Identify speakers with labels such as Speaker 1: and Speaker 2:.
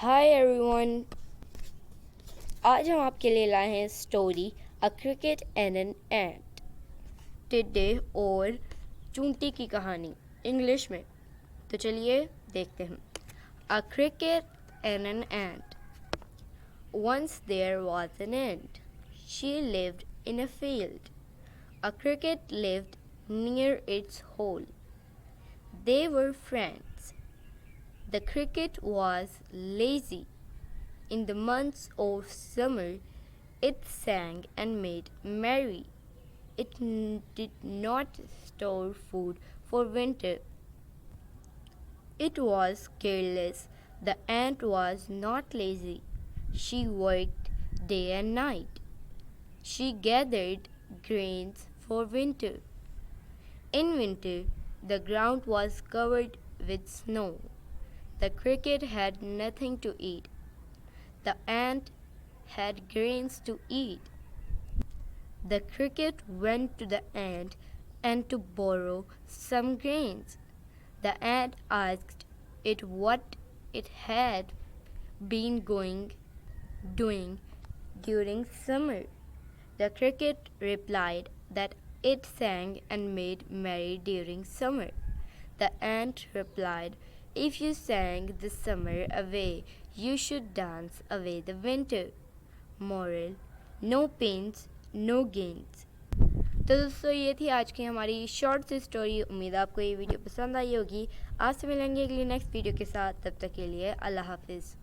Speaker 1: Hi everyone, आज हम आपके लिए लाए हैं story a cricket and an एंट, टिड्डे और चूंटी की कहानी इंग्लिश में। तो चलिए देखते हैं। A cricket and an ant. Once there was an ant. She lived in a field. A cricket lived near its hole. They were friends. The cricket was lazy. In the months of summer, it sang and made merry. It did not store food for winter. It was careless. The ant was not lazy. She worked day and night. She gathered grains for winter. In winter, the ground was covered with snow. The cricket had nothing to eat. The ant had grains to eat. The cricket went to the ant and to borrow some grains. The ant asked it what it had been doing during summer. The cricket replied that it sang and made merry during summer. The ant replied, "If you sang the summer away, you should dance away the winter." Moral: no pains, no gains. तो दोस्तों, ये थी आज की हमारी short सी story. उम्मीद आपको ये वीडियो पसंद आई होगी। आपसे मिलेंगे अगली नेक्स्ट वीडियो के साथ। तब तक के लिए अल्लाह हाफिज़।